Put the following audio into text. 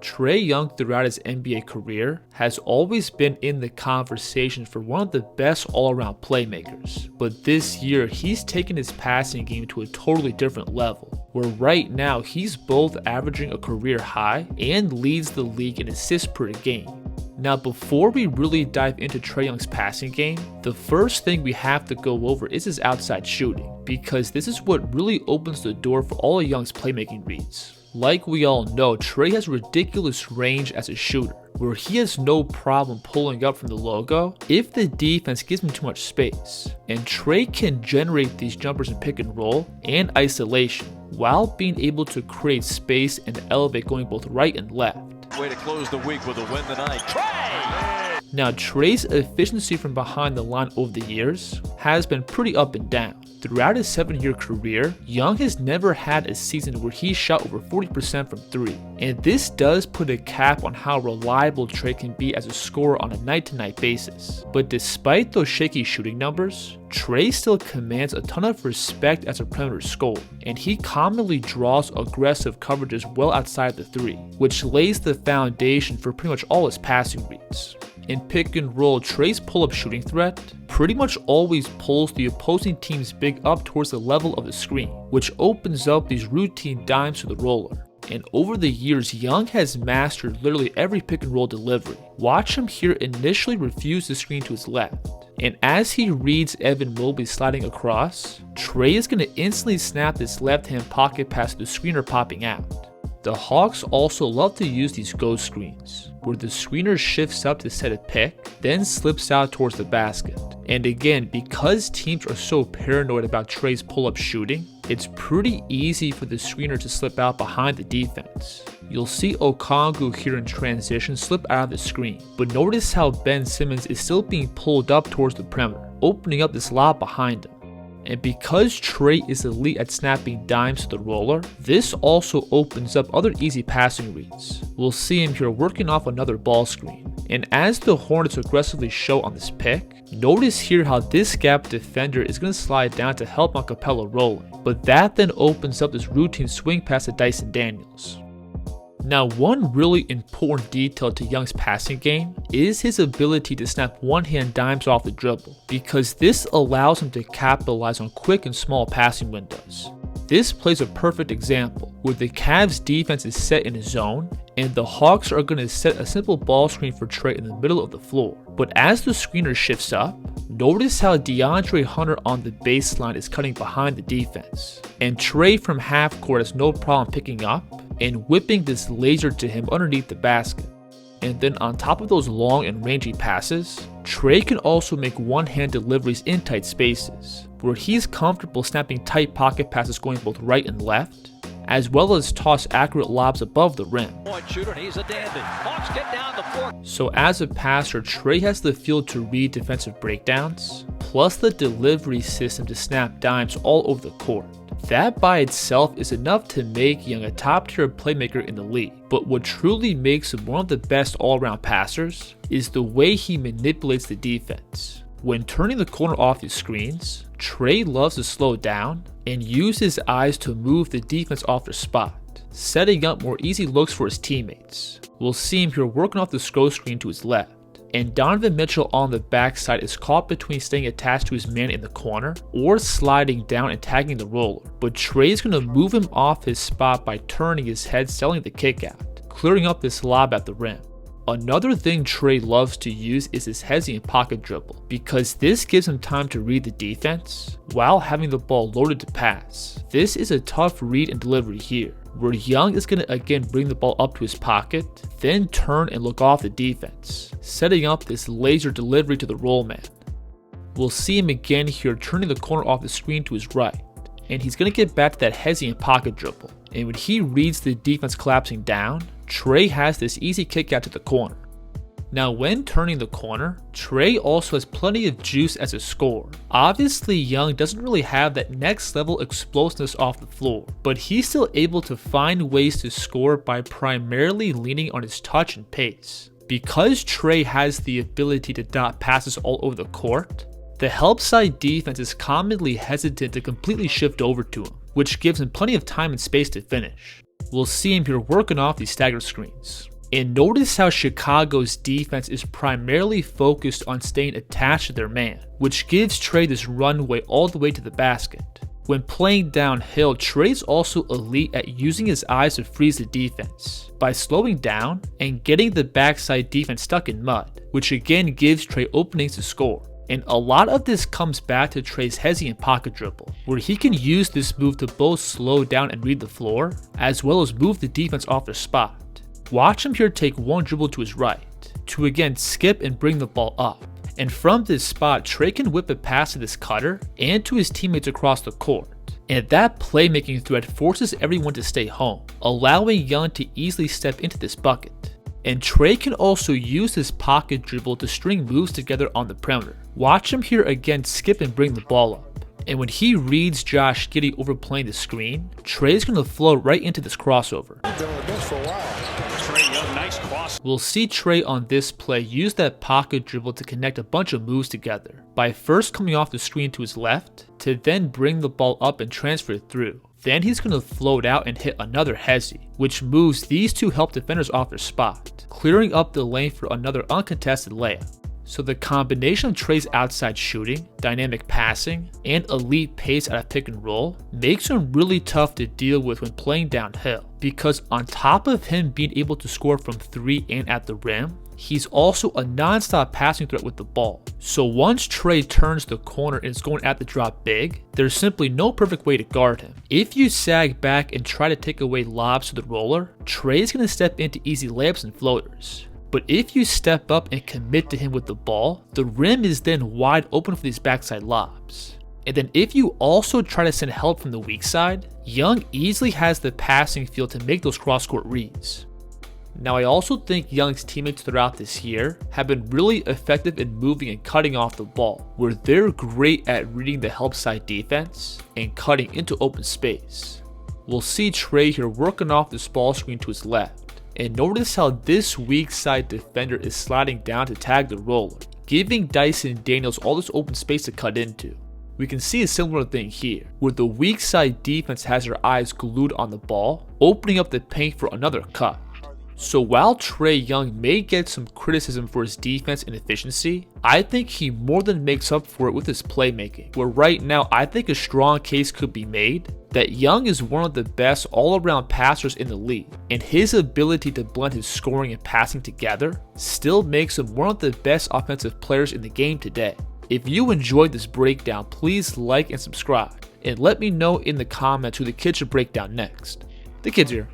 Trae Young throughout his NBA career has always been in the conversation for one of the best all-around playmakers, but this year he's taken his passing game to a totally different level, where right now he's both averaging a career high and leads the league in assists per game. Now, before we really dive into Trae Young's passing game, the first thing we have to go over is his outside shooting, because this is what really opens the door for all of Young's playmaking reads. Like we all know, Trae has ridiculous range as a shooter, where he has no problem pulling up from the logo if the defense gives him too much space. And Trae can generate these jumpers in pick and roll and isolation, while being able to create space and elevate going both right and left. Way to close the week with a win tonight. Trae! Now, Trae's efficiency from behind the line over the years has been pretty up and down. Throughout his 7-year career, Young has never had a season where he shot over 40% from 3, and this does put a cap on how reliable Trae can be as a scorer on a night-to-night basis. But despite those shaky shooting numbers, Trae still commands a ton of respect as a perimeter scorer, and he commonly draws aggressive coverages well outside the 3, which lays the foundation for pretty much all his passing reads. In pick and roll, Trae's pull-up shooting threat pretty much always pulls the opposing team's big up towards the level of the screen, which opens up these routine dimes to the roller. And over the years, Young has mastered literally every pick and roll delivery. Watch him here initially refuse the screen to his left, and as he reads Evan Mobley sliding across, Trae is going to instantly snap this left-hand pocket pass to the screener popping out. The Hawks also love to use these ghost screens, where the screener shifts up to set a pick, then slips out towards the basket. And again, because teams are so paranoid about Trae's pull-up shooting, it's pretty easy for the screener to slip out behind the defense. You'll see Okongwu here in transition slip out of the screen, but notice how Ben Simmons is still being pulled up towards the perimeter, opening up this lob behind him. And because Trae is elite at snapping dimes to the roller, this also opens up other easy passing reads. We'll see him here working off another ball screen. And as the Hornets aggressively show on this pick, notice here how this gap defender is going to slide down to help on Capella rolling. But that then opens up this routine swing pass to Dyson Daniels. Now, one really important detail to Young's passing game is his ability to snap one-hand dimes off the dribble, because this allows him to capitalize on quick and small passing windows. This plays a perfect example, where the Cavs defense is set in a zone, and the Hawks are going to set a simple ball screen for Trae in the middle of the floor. But as the screener shifts up, notice how DeAndre Hunter on the baseline is cutting behind the defense, and Trae from half court has no problem picking up and whipping this laser to him underneath the basket. And then on top of those long and rangy passes, Trae can also make one-hand deliveries in tight spaces, where he's comfortable snapping tight pocket passes going both right and left, as well as toss accurate lobs above the rim. Point shooter, and he's a dandy. Hawks get down the floor. So as a passer, Trae has the feel to read defensive breakdowns, plus the delivery system to snap dimes all over the court. That by itself is enough to make Young a top-tier playmaker in the league, but what truly makes him one of the best all-around passers is the way he manipulates the defense. When turning the corner off his screens, Trae loves to slow down and use his eyes to move the defense off their spot, setting up more easy looks for his teammates. We'll see him here working off the scroll screen to his left, and Donovan Mitchell on the backside is caught between staying attached to his man in the corner or sliding down and tagging the roller, but Trae is going to move him off his spot by turning his head, selling the kick out, clearing up this lob at the rim. Another thing Trae loves to use is his hesitant pocket dribble, because this gives him time to read the defense while having the ball loaded to pass. This is a tough read and delivery here, where Young is going to again bring the ball up to his pocket, then turn and look off the defense, setting up this laser delivery to the roll man. We'll see him again here turning the corner off the screen to his right, and he's going to get back to that hesitant pocket dribble, and when he reads the defense collapsing down, Trae has this easy kick out to the corner. Now, when turning the corner, Trae also has plenty of juice as a scorer. Obviously, Young doesn't really have that next level explosiveness off the floor, but he's still able to find ways to score by primarily leaning on his touch and pace. Because Trae has the ability to dot passes all over the court, the help side defense is commonly hesitant to completely shift over to him, which gives him plenty of time and space to finish. We'll see him here working off these staggered screens. And notice how Chicago's defense is primarily focused on staying attached to their man, which gives Trae this runway all the way to the basket. When playing downhill, Trae's also elite at using his eyes to freeze the defense by slowing down and getting the backside defense stuck in mud, which again gives Trae openings to score. And a lot of this comes back to Trae's hesitant pocket dribble, where he can use this move to both slow down and read the floor, as well as move the defense off their spot. Watch him here take one dribble to his right, to again skip and bring the ball up. And from this spot, Trae can whip a pass to this cutter and to his teammates across the court. And that playmaking threat forces everyone to stay home, allowing Young to easily step into this bucket. And Trae can also use his pocket dribble to string moves together on the perimeter. Watch him here again skip and bring the ball up. And when he reads Josh Giddey overplaying the screen, Trae's going to flow right into this crossover. Trae Young, nice cross. We'll see Trae on this play use that pocket dribble to connect a bunch of moves together, by first coming off the screen to his left, to then bring the ball up and transfer it through. Then he's going to float out and hit another hezi, which moves these two help defenders off their spot, clearing up the lane for another uncontested layup. So the combination of Trae's outside shooting, dynamic passing, and elite pace out of pick and roll makes him really tough to deal with when playing downhill, because on top of him being able to score from 3 and at the rim, he's also a non-stop passing threat with the ball. So once Trae turns the corner and is going at the drop big, there's simply no perfect way to guard him. If you sag back and try to take away lobs to the roller, Trae's going to step into easy layups and floaters. But if you step up and commit to him with the ball, the rim is then wide open for these backside lobs. And then if you also try to send help from the weak side, Young easily has the passing field to make those cross-court reads. Now I also think Young's teammates throughout this year have been really effective in moving and cutting off the ball, where they're great at reading the help side defense and cutting into open space. We'll see Trae here working off this ball screen to his left. And notice how this weak side defender is sliding down to tag the roller, giving Dyson Daniels all this open space to cut into. We can see a similar thing here, where the weak side defense has their eyes glued on the ball, opening up the paint for another cut. So while Trae Young may get some criticism for his defense and efficiency, I think he more than makes up for it with his playmaking, where right now I think a strong case could be made that Young is one of the best all-around passers in the league, and his ability to blend his scoring and passing together still makes him one of the best offensive players in the game today. If you enjoyed this breakdown, please like and subscribe, and let me know in the comments who the kids should break down next. The kids here.